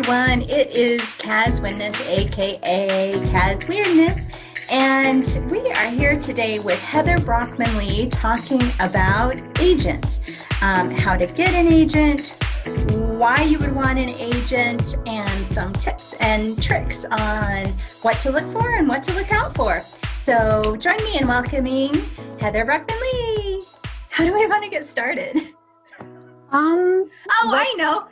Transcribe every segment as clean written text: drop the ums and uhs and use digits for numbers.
everyone. It is Kaz Weirdness, aka Kaz Weirdness, and we are here today with Heather Brockman-Lee talking about agents, how to get an agent, why you would want an agent, and some tips and tricks on what to look for and what to look out for. So join me in welcoming Heather Brockman-Lee. How do I want to get started? I know.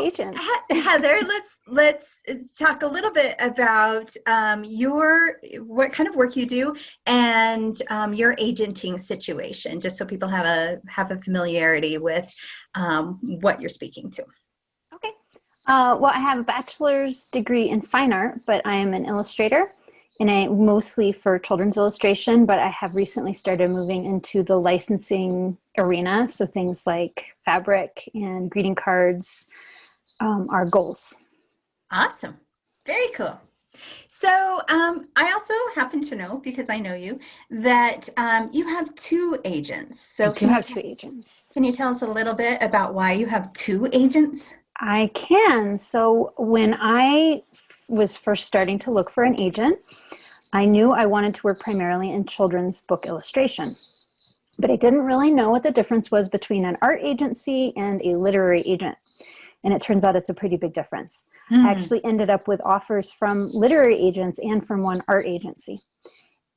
Agents. Heather, let's talk a little bit about what kind of work you do and your agenting situation, just so people have a familiarity with what you're speaking to. Okay. Well, I have a bachelor's degree in fine art, but I am an illustrator, and I mostly for children's illustration, but I have recently started moving into the licensing arena. So things like fabric and greeting cards are goals. Awesome. Very cool. So I also happen to know, because I know you, that you have two agents. So I do have two agents. Can you tell us a little bit about why you have two agents? I can. So when I was first starting to look for an agent, I knew I wanted to work primarily in children's book illustration, but I didn't really know what the difference was between an art agency and a literary agent. And it turns out it's a pretty big difference. I actually ended up with offers from literary agents and from one art agency.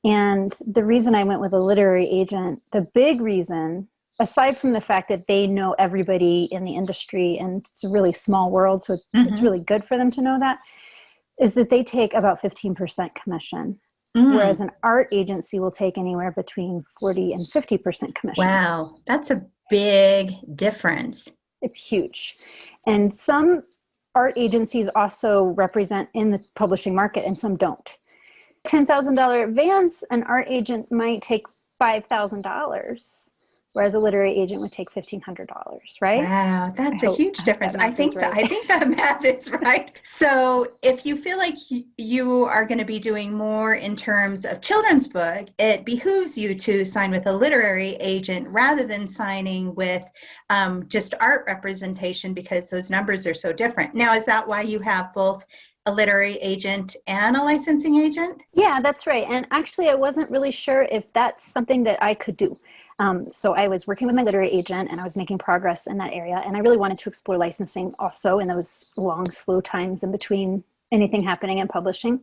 And the reason I went with a literary agent, the big reason, aside from the fact that they know everybody in the industry and it's a really small world, so it's really good for them to know that, is that they take about 15% commission. Whereas an art agency will take anywhere between 40 and 50% commission. Wow, that's a big difference. It's huge. And some art agencies also represent in the publishing market and some don't. $10,000 advance, an art agent might take $5,000, whereas a literary agent would take $1,500, right? Wow, that's a huge difference. I think that math is right. So if you feel like you are going to be doing more in terms of children's book, it behooves you to sign with a literary agent rather than signing with just art representation, because those numbers are so different. Now, is that why you have both a literary agent and a licensing agent? Yeah, that's right. And actually, I wasn't really sure if that's something that I could do. So I was working with my literary agent and I was making progress in that area. And I really wanted to explore licensing also in those long, slow times in between anything happening in publishing.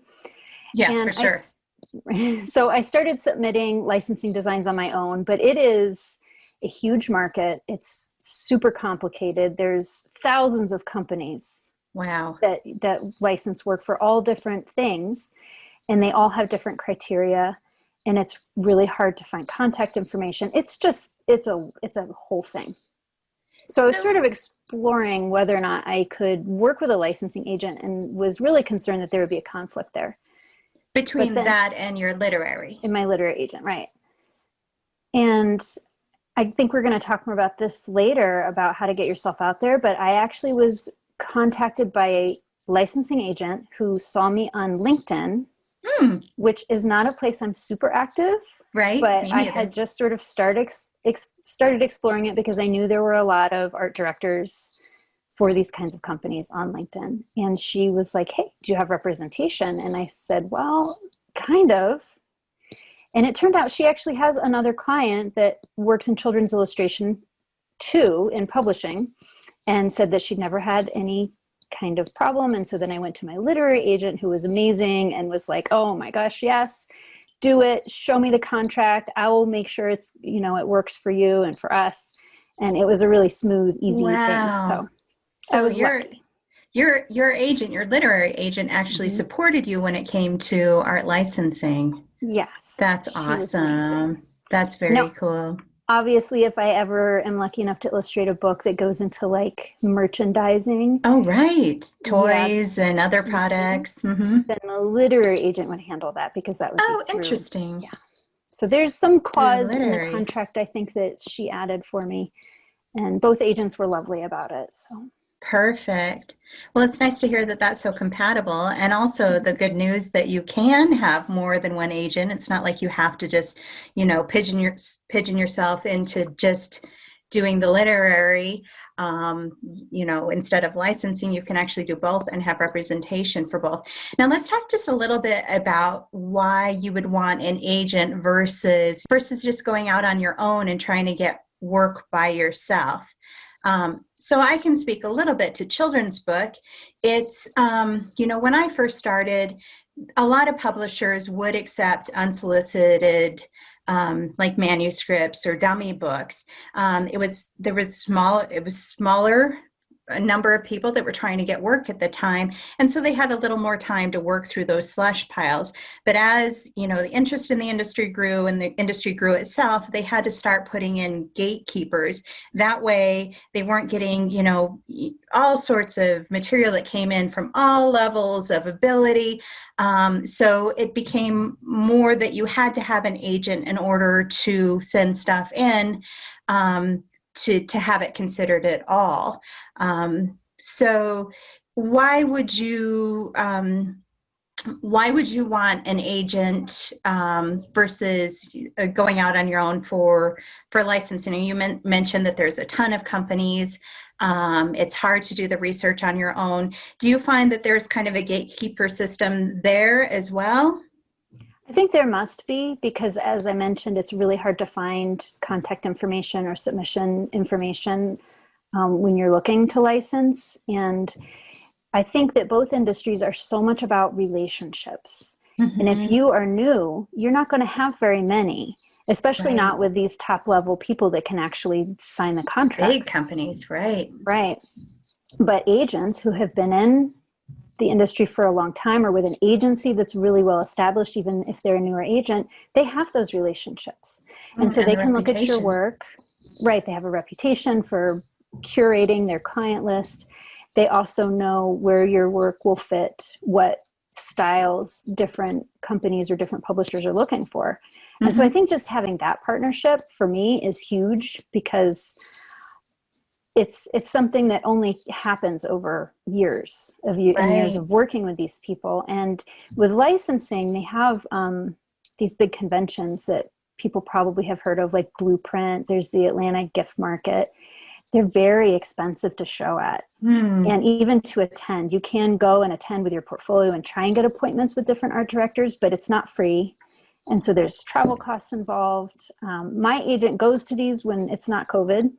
Yeah, and for sure. So I started submitting licensing designs on my own, but it is a huge market. It's super complicated. There's thousands of companies that license work for all different things, and they all have different criteria. And it's really hard to find contact information. It's a whole thing. So I was sort of exploring whether or not I could work with a licensing agent, and was really concerned that there would be a conflict there. Between that and your literary. And my literary agent, right. And I think we're going to talk more about this later, about how to get yourself out there. But I actually was contacted by a licensing agent who saw me on LinkedIn, which is not a place I'm super active, right? But I had just sort of started exploring it because I knew there were a lot of art directors for these kinds of companies on LinkedIn. And she was like, "Hey, do you have representation?" And I said, "Well, kind of." And it turned out she actually has another client that works in children's illustration too, in publishing, and said that she'd never had any kind of problem. And so then I went to my literary agent, who was amazing, and was like, "Oh my gosh, yes, do it. Show me the contract. I will make sure it's, it works for you and for us." And it was a really smooth, easy thing. So I was lucky. Your agent, your literary agent, actually supported you when it came to art licensing. Yes. That's awesome. That's very cool. Obviously, if I ever am lucky enough to illustrate a book that goes into like merchandising. Oh, right. Toys and other products. Then the literary agent would handle that, because that would be through. Interesting. Yeah. So there's some clause in the contract, I think, that she added for me. And both agents were lovely about it. So Perfect. Well, it's nice to hear that that's so compatible. And also the good news that you can have more than one agent. It's not like you have to just, pigeon yourself into just doing the literary. instead of licensing, you can actually do both and have representation for both. Now, let's talk just a little bit about why you would want an agent versus just going out on your own and trying to get work by yourself. So I can speak a little bit to children's book. It's, when I first started, a lot of publishers would accept unsolicited like manuscripts or dummy books. It was smaller, a number of people that were trying to get work at the time. And so they had a little more time to work through those slush piles. But as, the interest in the industry grew and the industry grew itself, they had to start putting in gatekeepers. That way they weren't getting, all sorts of material that came in from all levels of ability. So it became more that you had to have an agent in order to send stuff in, to have it considered at all. So why would you want an agent versus going out on your own for licensing? You mentioned that there's a ton of companies. It's hard to do the research on your own. Do you find that there's kind of a gatekeeper system there as well? I think there must be, because as I mentioned, it's really hard to find contact information or submission information when you're looking to license. And I think that both industries are so much about relationships. Mm-hmm. And if you are new, you're not going to have very many, especially not with these top level people that can actually sign the contracts. Big companies, right. Right. But agents who have been in the industry for a long time, or with an agency that's really well established, even if they're a newer agent, they have those relationships. And so they can look at your work. Right. They have a reputation for curating their client list. They also know where your work will fit, what styles different companies or different publishers are looking for. Mm-hmm. And so I think just having that partnership for me is huge, because it's something that only happens over years of and years of working with these people. And with licensing, they have these big conventions that people probably have heard of, like Blueprint. There's the Atlanta Gift Market. They're very expensive to show at and even to attend. You can go and attend with your portfolio and try and get appointments with different art directors, but it's not free. And so there's travel costs involved. My agent goes to these when it's not COVID.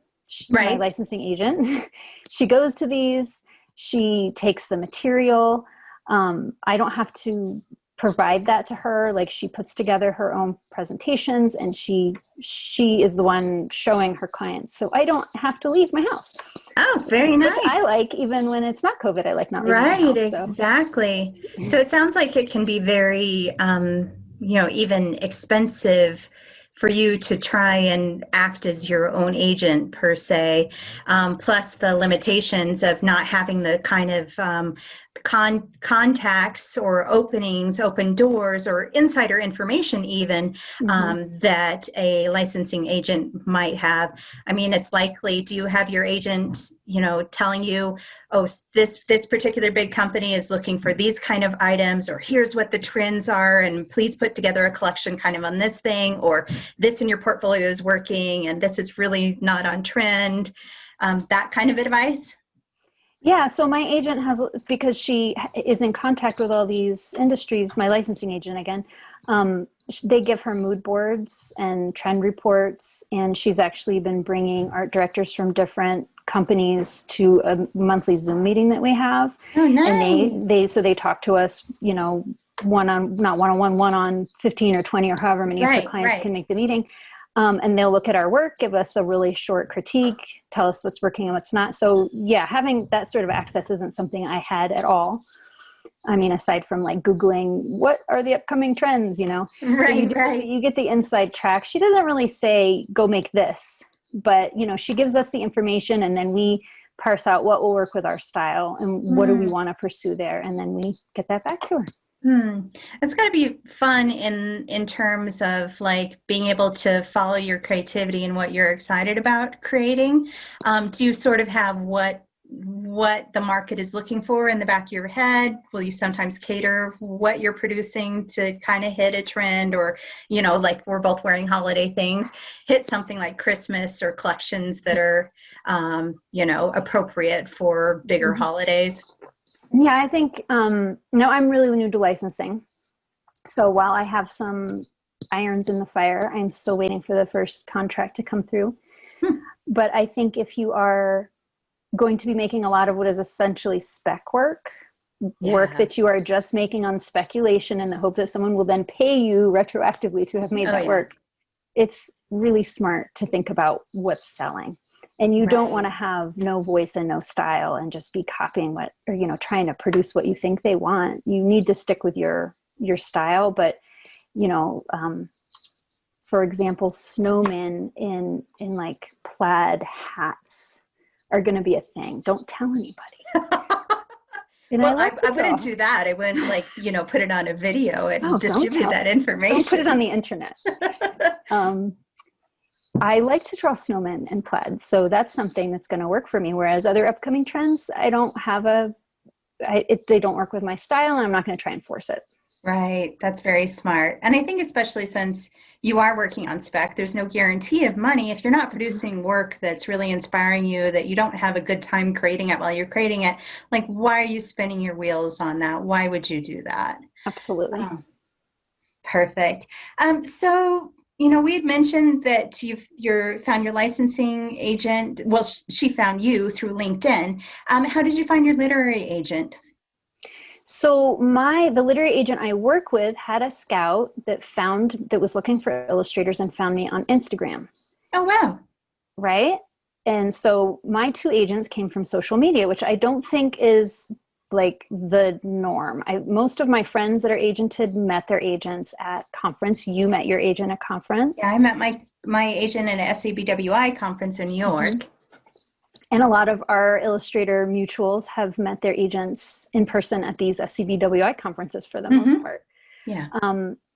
My licensing agent. She goes to these. She takes the material. I don't have to provide that to her. Like, she puts together her own presentations, and she is the one showing her clients. So I don't have to leave my house. Oh, very nice. Which I like, even when it's not COVID. I like not leaving my house. Right, exactly. So it sounds like it can be very, even expensive for you to try and act as your own agent per se, plus the limitations of not having the kind of contacts or open doors or insider information even that a licensing agent might have. I mean, it's likely, do you have your agent, telling you, oh, this particular big company is looking for these kind of items, or here's what the trends are, and please put together a collection kind of on this thing, or this in your portfolio is working and this is really not on trend, that kind of advice? Yeah, so my agent because she is in contact with all these industries, my licensing agent again, they give her mood boards and trend reports, and she's actually been bringing art directors from different companies to a monthly Zoom meeting that we have. Oh, nice. And they talk to us, not one-on-one, one on 15 or 20 or however many of the clients can make the meeting. And they'll look at our work, give us a really short critique, tell us what's working and what's not. So yeah, having that sort of access isn't something I had at all. I mean, aside from like Googling, what are the upcoming trends, So you get the inside track. She doesn't really say, go make this, but she gives us the information, and then we parse out what will work with our style and what do we want to pursue there. And then we get that back to her. It's got to be fun in terms of like being able to follow your creativity and what you're excited about creating. Do you sort of have what the market is looking for in the back of your head? Will you sometimes cater what you're producing to kind of hit a trend, or, like we're both wearing holiday things, hit something like Christmas or collections that are appropriate for bigger holidays? Yeah, I think, no, I'm really new to licensing. So while I have some irons in the fire, I'm still waiting for the first contract to come through. Hmm. But I think if you are going to be making a lot of what is essentially spec work Yeah. that you are just making on speculation in the hope that someone will then pay you retroactively to have made that work, it's really smart to think about what's selling. And you don't want to have no voice and no style and just be copying trying to produce what you think they want. You need to stick with your style. But, for example, snowmen in like plaid hats are going to be a thing. Don't tell anybody. Well, I wouldn't do that. I wouldn't put it on a video and distribute that information. Don't put it on the internet. I like to draw snowmen and plaid, so that's something that's going to work for me. Whereas other upcoming trends, they don't work with my style, and I'm not going to try and force it. Right. That's very smart. And I think especially since you are working on spec, there's no guarantee of money. If you're not producing work that's really inspiring you, that you don't have a good time creating it while you're creating it, like, why are you spinning your wheels on that? Why would you do that? Absolutely. Perfect. So, we had mentioned that you found your licensing agent. Well, she found you through LinkedIn. How did you find your literary agent? So the literary agent I work with had a scout that was looking for illustrators and found me on Instagram. Oh, wow. Right. And so my two agents came from social media, which I don't think is like the norm. Most of my friends that are agented met their agents at conference. You met your agent at conference. Yeah, I met my agent at a SABWI conference in New York. Mm-hmm. And a lot of our Illustrator mutuals have met their agents in person at these SCBWI conferences for the most part. Yeah.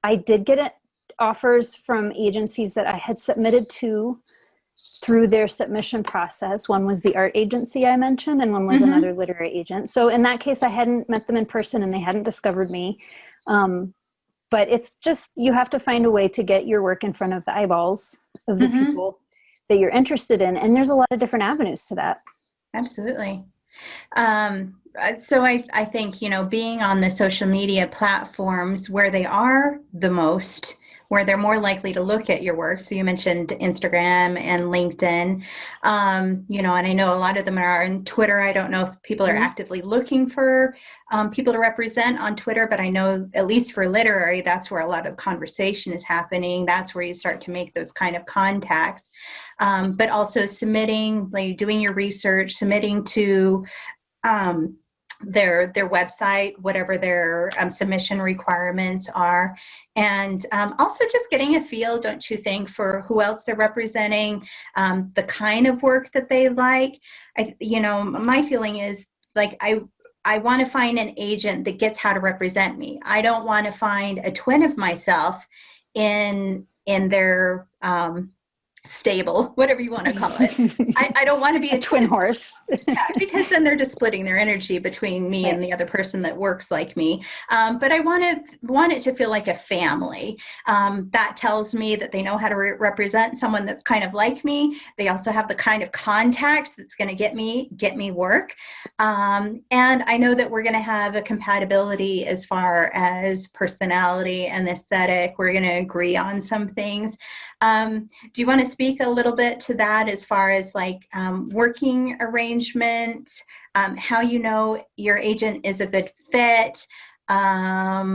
I did get offers from agencies that I had submitted to through their submission process. One was the art agency I mentioned, and one was another literary agent. So in that case, I hadn't met them in person and they hadn't discovered me. But it's just, you have to find a way to get your work in front of the eyeballs of the people that you're interested in. And there's a lot of different avenues to that. Absolutely. So I think, being on the social media platforms where they are the most, where they're more likely to look at your work. So you mentioned Instagram and LinkedIn, and I know a lot of them are on Twitter. I don't know if people are actively looking for people to represent on Twitter, but I know at least for literary, that's where a lot of conversation is happening. That's where you start to make those kind of contacts. But also submitting, like doing your research, submitting to their website, whatever their submission requirements are. And also just getting a feel, don't you think, for who else they're representing, the kind of work that they like. My feeling is like, I want to find an agent that gets how to represent me. I don't want to find a twin of myself in their stable, whatever you want to call it. I don't want to be a twin horse. Yeah, because then they're just splitting their energy between me and the other person that works like me. But I want it to feel like a family. That tells me that they know how to represent someone that's kind of like me. They also have the kind of contacts that's going to get me work. And I know that we're going to have a compatibility as far as personality and aesthetic. We're going to agree on some things. Do you want to speak a little bit to that as far as like working arrangement, how your agent is a good fit? How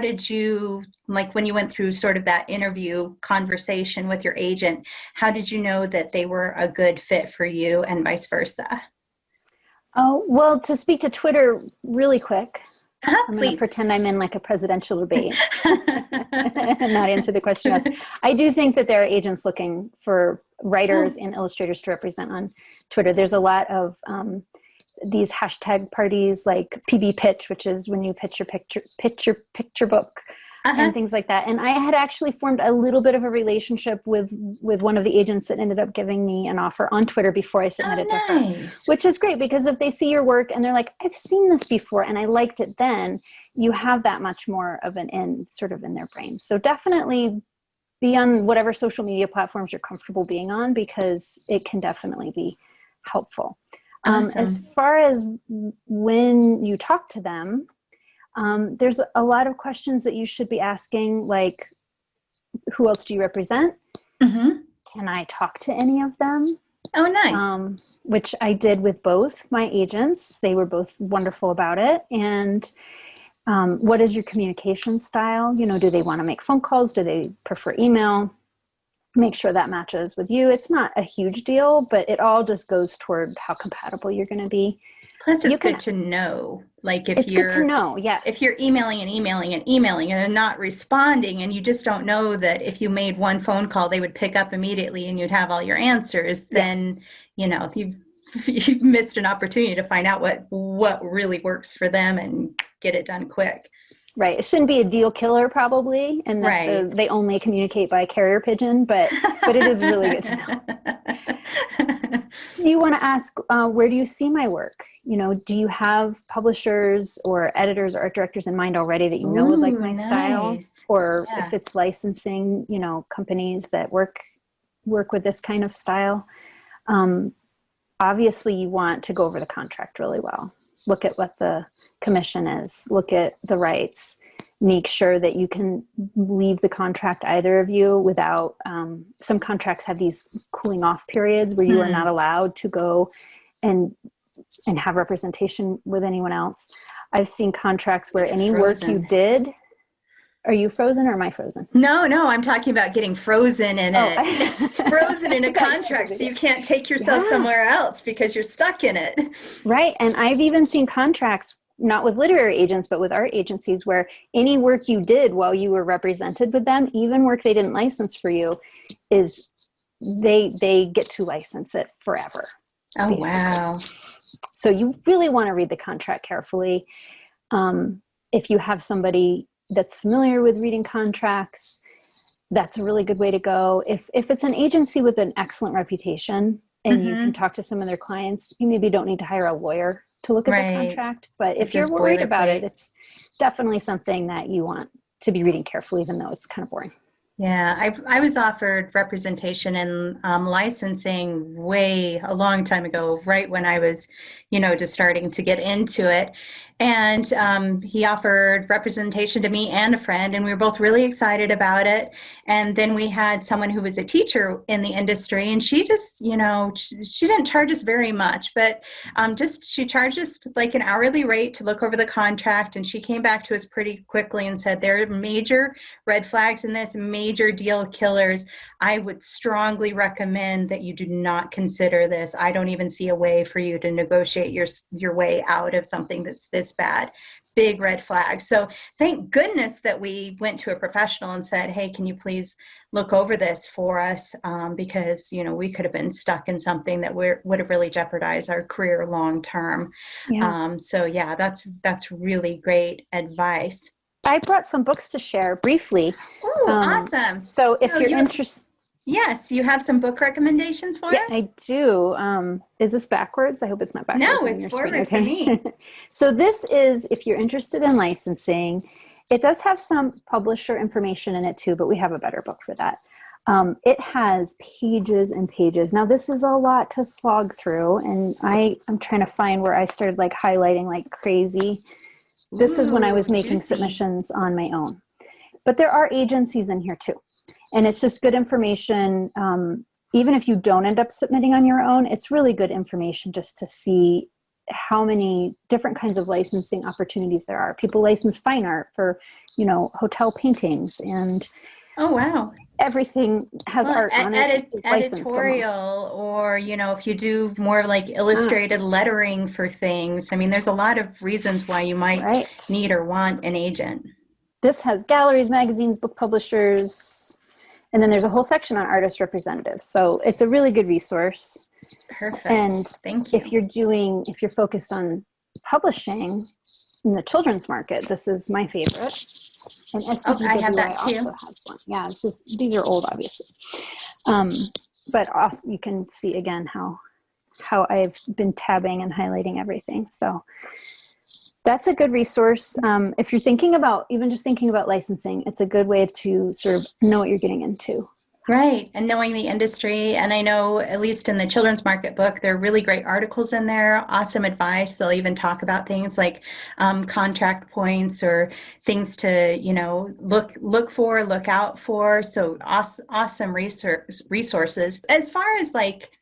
did you, like when you went through sort of that interview conversation with your agent, how did you know that they were a good fit for you and vice versa? Oh, well, to speak to Twitter really quick. I'm going to pretend I'm in like a presidential debate and not answer the question asked. I do think that there are agents looking for writers and illustrators to represent on Twitter. There's a lot of these hashtag parties like PB Pitch, which is when you pitch your picture book and things like that. And I had actually formed a little bit of a relationship with one of the agents that ended up giving me an offer on Twitter before I submitted to her, which is great because if they see your work and they're like, I've seen this before and I liked it then, you have that much more of an in sort of in their brain. So definitely be on whatever social media platforms you're comfortable being on, because it can definitely be helpful. Awesome. As far as when you talk to them, there's a lot of questions that you should be asking, like, who else do you represent? Mm-hmm. Can I talk to any of them? Oh, nice. Which I did with both my agents. They were both wonderful about it. And what is your communication style? You know, do they want to make phone calls? Do they prefer email? Make sure that matches with you. It's not a huge deal, but it all just goes toward how compatible you're going to be. Plus, it's good to know. Like it's good to know, yes. If you're emailing and not responding, and you just don't know that if you made one phone call, they would pick up immediately and you'd have all your answers, then, you know, you've missed an opportunity to find out what really works for them and get it done quick. Right. It shouldn't be a deal killer, probably, unless they only communicate by carrier pigeon, but it is really good to know. You want to ask, where do you see my work? You know, do you have publishers or editors or art directors in mind already that you know would like my style? Or if it's licensing, you know, companies that work with this kind of style. Obviously, you want to go over the contract really well. Look at what the commission is. Look at the rights. Make sure that you can leave the contract, either of you, without, some contracts have these cooling off periods where you are not allowed to go and have representation with anyone else. I've seen contracts where any work you did. Are you frozen or am I frozen? No, I'm talking about getting frozen in frozen in a contract, so you can't take yourself somewhere else because you're stuck in it. Right. And I've even seen contracts, not with literary agents, but with art agencies, where any work you did while you were represented with them, even work they didn't license for you, is they get to license it forever. Oh, basically. Wow. So you really want to read the contract carefully. If you have somebody that's familiar with reading contracts, that's a really good way to go. If it's an agency with an excellent reputation and you can talk to some of their clients, you maybe don't need to hire a lawyer to look at the contract. But if you're worried about it, it's definitely something that you want to be reading carefully, even though it's kind of boring. Yeah, I was offered representation and licensing a long time ago, right when I was, you know, just starting to get into it. And he offered representation to me and a friend, and we were both really excited about it. And then we had someone who was a teacher in the industry, and she just, you know, she didn't charge us very much, but she charged us like an hourly rate to look over the contract. And she came back to us pretty quickly and said, there are major red flags in this, major deal killers. I would strongly recommend that you do not consider this. I don't even see a way for you to negotiate your way out of something that's this bad. Big red flag. So thank goodness that we went to a professional and said, hey, can you please look over this for us? Because, you know, we could have been stuck in something that would have really jeopardized our career long term. Yeah. So yeah, that's really great advice. I brought some books to share briefly. Oh, awesome. So if you're interested. Yes, you have some book recommendations for us? Yeah, I do. Is this backwards? I hope it's not backwards. No, it's forward for me. So this is, if you're interested in licensing, it does have some publisher information in it too, but we have a better book for that. It has pages and pages. Now this is a lot to slog through, and I'm trying to find where I started like highlighting like crazy. This is when I was making submissions on my own. But there are agencies in here too. And it's just good information. Even if you don't end up submitting on your own, it's really good information just to see how many different kinds of licensing opportunities there are. People license fine art for, you know, hotel paintings, and oh wow, everything has art on it. Editorial, or, you know, if you do more like illustrated lettering for things. I mean, there's a lot of reasons why you might need or want an agent. This has galleries, magazines, book publishers, and then there's a whole section on artist representatives. So it's a really good resource. Perfect. And thank you. If you're focused on publishing in the children's market, this is my favorite. And SCBWI I have that too. Also has one. Yeah, these are old, obviously. But also you can see again how I've been tabbing and highlighting everything. So That's a good resource. If you're thinking about, even just thinking about licensing, it's a good way to sort of know what you're getting into. Right. And knowing the industry. And I know, at least in the children's market book, there are really great articles in there, awesome advice. They'll even talk about things like contract points or things to, look out for. So awesome resources. As far as like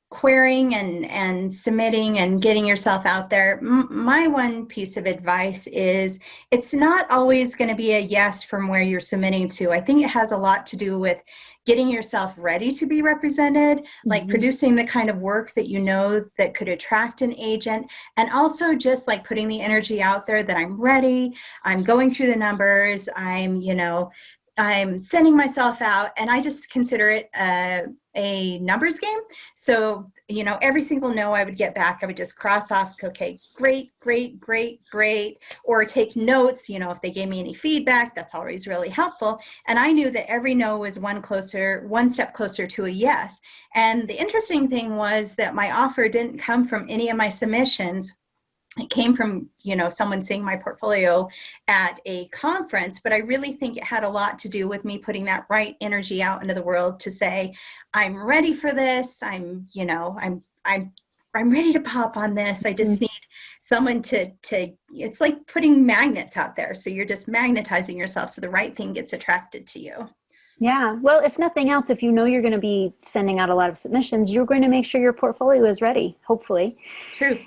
querying and submitting and getting yourself out there, my one piece of advice is it's not always going to be a yes from where you're submitting to. I think it has a lot to do with getting yourself ready to be represented, like producing the kind of work that you know that could attract an agent, and also just like putting the energy out there that I'm ready, I'm going through the numbers, I'm sending myself out, and I just consider it a numbers game. So, every single no I would get back, I would just cross off, okay, great, great, great, great, or take notes, if they gave me any feedback, that's always really helpful. And I knew that every no was one step closer to a yes. And the interesting thing was that my offer didn't come from any of my submissions. It came from, someone seeing my portfolio at a conference, but I really think it had a lot to do with me putting that right energy out into the world to say, I'm ready for this. I'm ready to pop on this. I just need someone to, it's like putting magnets out there. So you're just magnetizing yourself so the right thing gets attracted to you. Yeah. Well, if nothing else, if you know you're going to be sending out a lot of submissions, you're going to make sure your portfolio is ready, hopefully. True.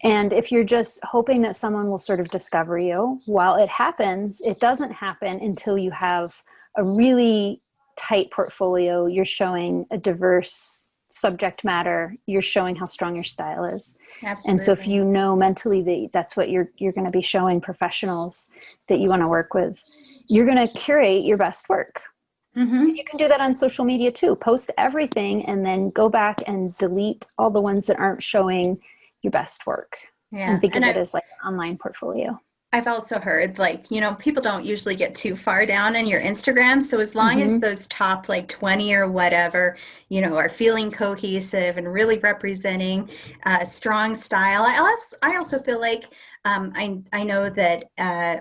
And if you're just hoping that someone will sort of discover you, while it happens, it doesn't happen until you have a really tight portfolio. You're showing a diverse subject matter. You're showing how strong your style is. Absolutely. And so if you know mentally that that's what you're going to be showing professionals that you want to work with, you're going to curate your best work. You can do that on social media too. Post everything and then go back and delete all the ones that aren't showing your best work. And think of it as like an online portfolio. I've also heard people don't usually get too far down in your Instagram. So as long as those top 20 or whatever, are feeling cohesive and really representing strong style. I also feel like I know that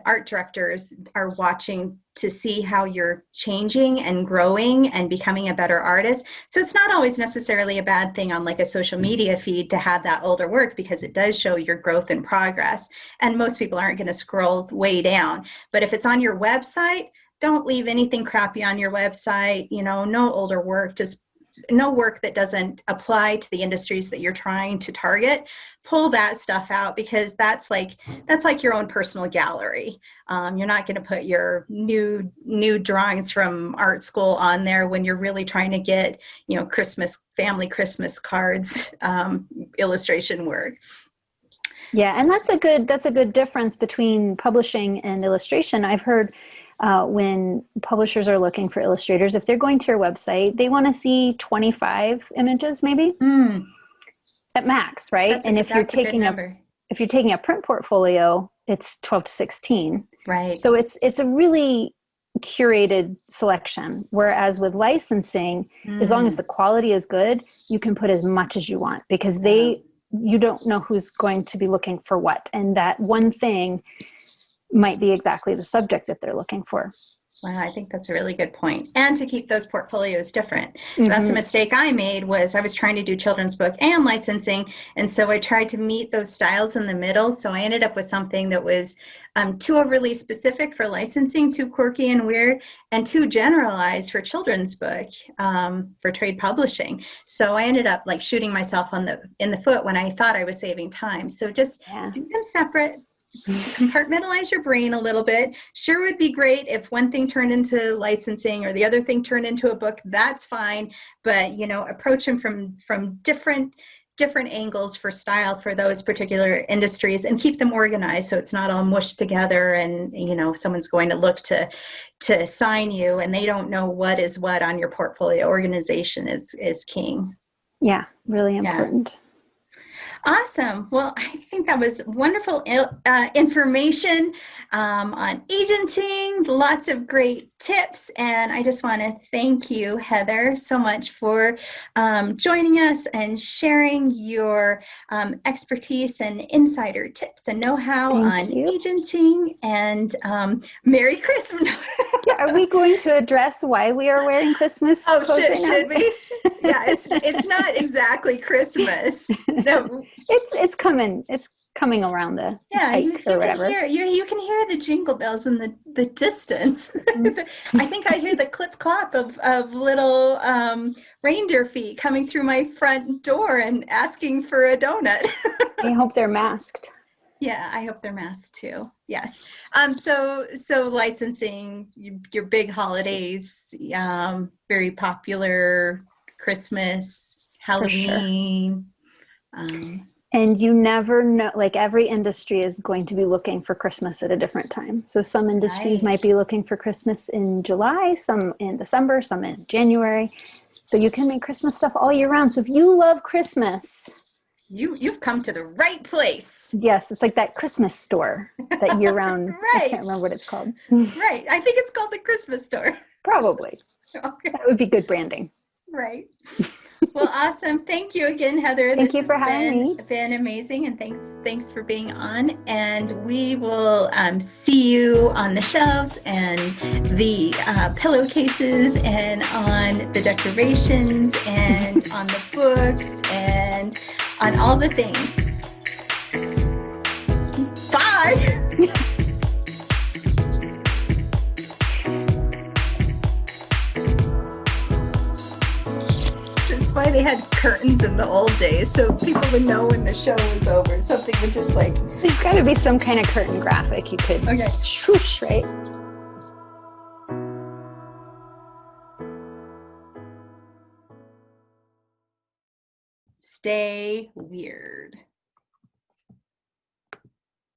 art directors are watching to see how you're changing and growing and becoming a better artist. So it's not always necessarily a bad thing on a social media feed to have that older work, because it does show your growth and progress. And most people aren't going to scroll way down. But if it's on your website, don't leave anything crappy on your website. No older work, just no work that doesn't apply to the industries that you're trying to target. Pull that stuff out, because that's like your own personal gallery. You're not going to put your new drawings from art school on there when you're really trying to get family Christmas cards illustration work. Yeah, and that's a good difference between publishing and illustration. I've heard when publishers are looking for illustrators, if they're going to your website, they want to see 25 images maybe at max, right? And if you're taking a print portfolio, it's 12 to 16. Right. So it's a really curated selection. Whereas with licensing, as long as the quality is good, you can put as much as you want, because you don't know who's going to be looking for what. And that one thing might be exactly the subject that they're looking for. Wow, I think that's a really good point. And to keep those portfolios different. That's a mistake I made, was I was trying to do children's book and licensing. And so I tried to meet those styles in the middle. So I ended up with something that was too overly specific for licensing, too quirky and weird, and too generalized for children's book, for trade publishing. So I ended up shooting myself in the foot when I thought I was saving time. So just do them separate. Compartmentalize your brain a little bit. Sure would be great if one thing turned into licensing or the other thing turned into a book. That's fine, but approach them from different angles for style for those particular industries, and keep them organized so it's not all mushed together and someone's going to look to sign you and they don't know what is what on your portfolio. Organization is king. Yeah, really important. Awesome. Well, I think that was wonderful information on agenting, lots of great tips. And I just want to thank you, Heather, so much for joining us and sharing your expertise and insider tips and know-how on Thank you. agenting. And Merry Christmas. Yeah, are we going to address why we are wearing Christmas Oh, clothes right should now? we? Yeah, it's not exactly Christmas. No, It's coming around the yeah, pike or whatever. You can hear the jingle bells in the distance. I think I hear the clip clop of little reindeer feet coming through my front door and asking for a donut. I hope they're masked. Yeah, I hope they're masked too. Yes. So licensing your big holidays, very popular Christmas, For sure. Halloween. And you never know, like every industry is going to be looking for Christmas at a different time. So some industries Right. might be looking for Christmas in July, some in December, some in January. So you can make Christmas stuff all year round. So if you love Christmas, You've come to the right place. yes, it's like that Christmas store that year round. Right. I can't remember what it's called. Right. I think it's called the Christmas store. Probably. Okay. That would be good branding. Right. Well, awesome. Thank you again, Heather. Thank This you for has having me. been amazing, and thanks for being on. And we will see you on the shelves and the pillowcases and on the decorations and on the books and on all the things. Bye. That's why they had curtains in the old days, so people would know when the show was over. Something would just like. There's got to be some kind of curtain graphic you could swoosh, right? Stay weird.